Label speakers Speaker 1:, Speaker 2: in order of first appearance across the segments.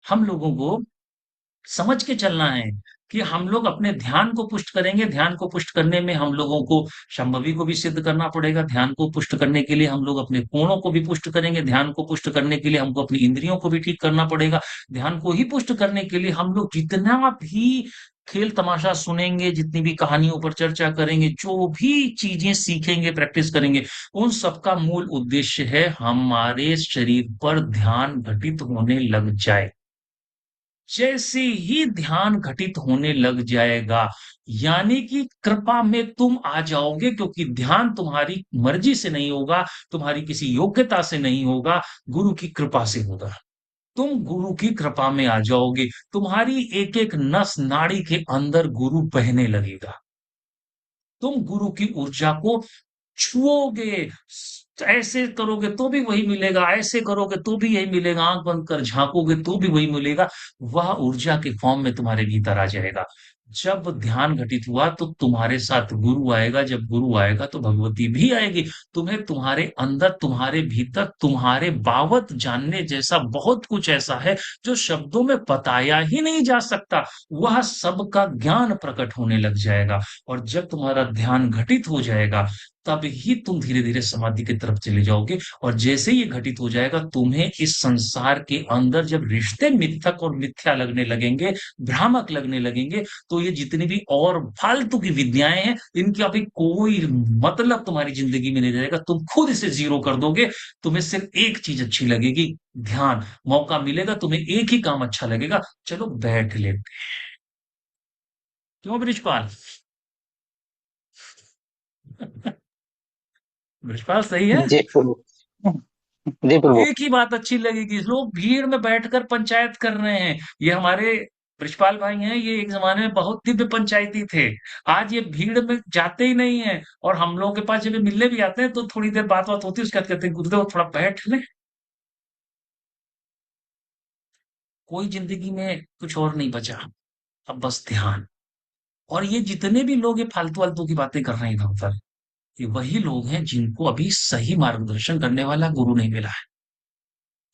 Speaker 1: हम लोगों को समझ के चलना है कि हम लोग अपने ध्यान को पुष्ट करेंगे। ध्यान को पुष्ट करने में हम लोगों को शंभवी को भी सिद्ध करना पड़ेगा। ध्यान को पुष्ट करने के लिए हम लोग अपने कोणों को भी पुष्ट करेंगे। ध्यान को पुष्ट करने के लिए हमको अपनी इंद्रियों को भी ठीक करना पड़ेगा। ध्यान को ही पुष्ट करने के लिए हम लोग जितना भी खेल तमाशा सुनेंगे, जितनी भी कहानियों पर चर्चा करेंगे, जो भी चीजें सीखेंगे, प्रैक्टिस करेंगे, उन सबका मूल उद्देश्य है हमारे शरीर पर ध्यान घटित होने लग जाए। जैसे ही ध्यान घटित होने लग जाएगा, यानी कि कृपा में तुम आ जाओगे, क्योंकि ध्यान तुम्हारी मर्जी से नहीं होगा, तुम्हारी किसी योग्यता से नहीं होगा, गुरु की कृपा से होगा। तुम गुरु की कृपा में आ जाओगे, तुम्हारी एक एक नस नाड़ी के अंदर गुरु बहने लगेगा। तुम गुरु की ऊर्जा को छुओगे, ऐसे करोगे तो भी वही मिलेगा, ऐसे करोगे तो भी यही मिलेगा, आंख बंद कर झांकोगे तो भी वही मिलेगा। वह ऊर्जा के फॉर्म में तुम्हारे भीतर आ जाएगा। जब ध्यान घटित हुआ तो तुम्हारे साथ गुरु आएगा, जब गुरु आएगा तो भगवती भी आएगी। तुम्हें तुम्हारे अंदर, तुम्हारे भीतर, तुम्हारे बाबत जानने जैसा बहुत कुछ ऐसा है जो शब्दों में बताया ही नहीं जा सकता। वह सबका ज्ञान प्रकट होने लग जाएगा। और जब तुम्हारा ध्यान घटित हो जाएगा, तब ही तुम धीरे-धीरे समाधि की तरफ चले जाओगे। और जैसे ही ये घटित हो जाएगा, तुम्हें इस संसार के अंदर जब रिश्ते मिथक और मिथ्या लगने लगेंगे, भ्रामक लगने लगेंगे, तो ये जितनी भी और फालतू की विद्याएँ हैं, इनका भी कोई मतलब तुम्हारी ज़िंदगी में नहीं रहेगा। तुम खुद इसे ज़ीरो कर दोगे। तुम्हें सिर्फ़ एक चीज़ अच्छी लगेगी, ध्यान। मौका मिलेगा, तुम्हें एक ही काम अच्छा लगेगा, चलो बैठ लेते हैं। क्यों बृजपाल? बृजपाल सही है?
Speaker 2: जी प्रभु। जी प्रभु।
Speaker 1: एक ही बात अच्छी लगेगी, लोग भीड़ में बैठकर पंचायत कर रहे हैं। ये हमारे बृजपाल भाई हैं, ये एक जमाने में बहुत दिव्य पंचायती थे। आज ये भीड़ में जाते ही नहीं है, और हम लोगों के पास जब ये मिलने भी आते हैं तो थोड़ी देर बात बात होती है, उसके बाद कहते हैं गुरुदेव थोड़ा बैठ ले। कोई जिंदगी में कुछ और नहीं बचा, अब बस ध्यान। और ये जितने भी लोग ये फालतू वालतू की बातें कर रहे हैं इधर उधर, ये वही लोग हैं जिनको अभी सही मार्गदर्शन करने वाला गुरु नहीं मिला है।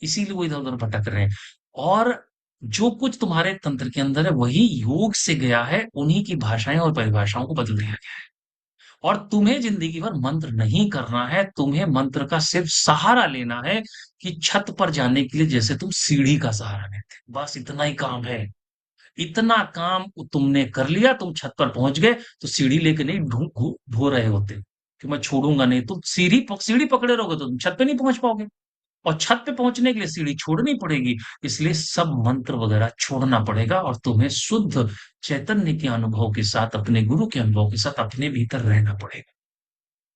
Speaker 1: इसीलिए वो इधर-उधर भटक रहे हैं। और जो कुछ तुम्हारे तंत्र के अंदर है वही योग से गया है, उन्हीं की भाषाएँ और परिभाषाओं को बदल दिया गया है। और तुम्हें ज़िंदगी भर मंत्र नहीं करना है, तुम्हें मंत्र का सिर्फ़ सहारा लेना है कि छत पर जाने के लिए जैसे तुम सीढ़ी का सहारा लेते। बस इतना ही काम है। इतना काम तुमने कर लिया, तुम छत पर पहुँच गए, तो सीढ़ी लेके नहीं ढो रहे होते कि मैं छोड़ूँगा नहीं। तुम सीढ़ी पकड़े रहोगे तो तुम छत पे नहीं पहुँच पाओगे। और छत पे पहुंचने के लिए सीढ़ी छोड़नी पड़ेगी। इसलिए सब मंत्र वगैरह छोड़ना पड़ेगा और तुम्हें शुद्ध चैतन्य के अनुभव के साथ, अपने गुरु के अनुभव के साथ अपने भीतर रहना पड़ेगा।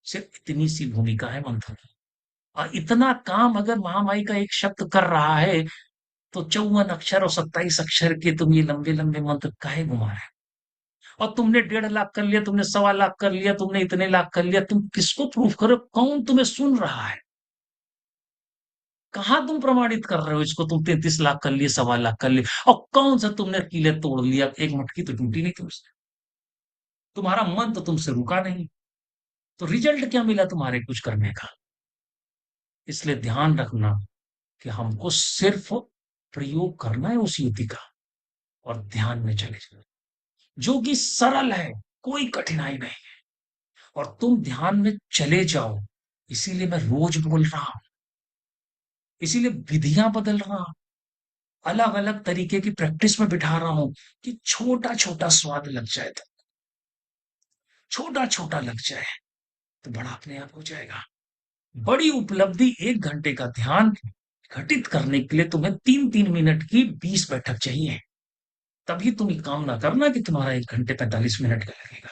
Speaker 1: सिर्फ इतनी सी भूमिका है मंत्र की। और इतना काम अगर महामाई का एक शब्द कर रहा है, तो 54 अक्षर और 27 अक्षर के तुम ये लंबे लंबे मंत्र काहे घुमा रहे हो? और तुमने 1.5 लाख कर लिया, तुमने 1.25 लाख कर लिया, तुमने इतने लाख कर लिया, तुम किसको प्रूफ करो? कौन तुम्हें सुन रहा है? कहाँ तुम प्रमाणित कर रहे हो इसको? तुम 33 लाख कर लिए, 1.25 लाख कर लिए, और कौन सा तुमने कीले तोड़ लिया? एक मटकी तो टूटी नहीं तुमसे। तुम्हारा मन तो तुमसे रुका नहीं। तो रिजल्ट क्या मिला तुम्हारे कुछ करने का? इसलिए ध्यान रखना कि हमको सिर्फ प्रयोग करना है उस युक्ति का, और ध्यान में चले जाना, जो कि सरल है, कोई कठिनाई नहीं है। और तुम ध्यान में चले जाओ, इसीलिए मैं रोज बोल रहा हूं, इसीलिए विधियां बदल रहा हूं, अलग अलग तरीके की प्रैक्टिस में बिठा रहा हूं, कि छोटा छोटा स्वाद लग जाए, तो छोटा छोटा लग जाए, तो बड़ा अपने आप हो जाएगा। बड़ी उपलब्धि 1 घंटे का ध्यान घटित करने के लिए तुम्हें 3-3 मिनट की 20 बैठक चाहिए। तभी तुम ये काम ना करना कि तुम्हारा 1 घंटे 45 मिनट का लगेगा।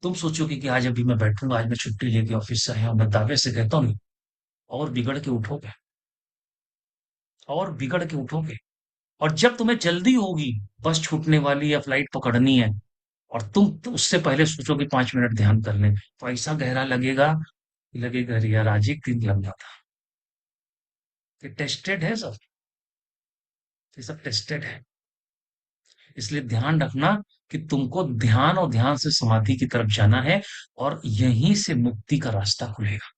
Speaker 1: तुम सोचोगे कि आज अभी मैं बैठूंगा, आज मैं छुट्टी लेके ऑफिस से आया हूं, मैं दावे से कहता हूँ, और बिगड़ के उठोगे, और बिगड़ के उठोगे। और जब तुम्हें जल्दी होगी, बस छूटने वाली या फ्लाइट पकड़नी है, और तुम तो उससे पहले सोचोगे 5 मिनट ध्यान कर लें, तो ऐसा गहरा लगेगा, लगेगा अरे यार आज एक दिन लग था। ये टेस्टेड है सब, ये सब टेस्टेड है। इसलिए ध्यान रखना कि तुमको ध्यान और ध्यान से समाधि की तरफ जाना है, और यहीं से मुक्ति का रास्ता खुलेगा।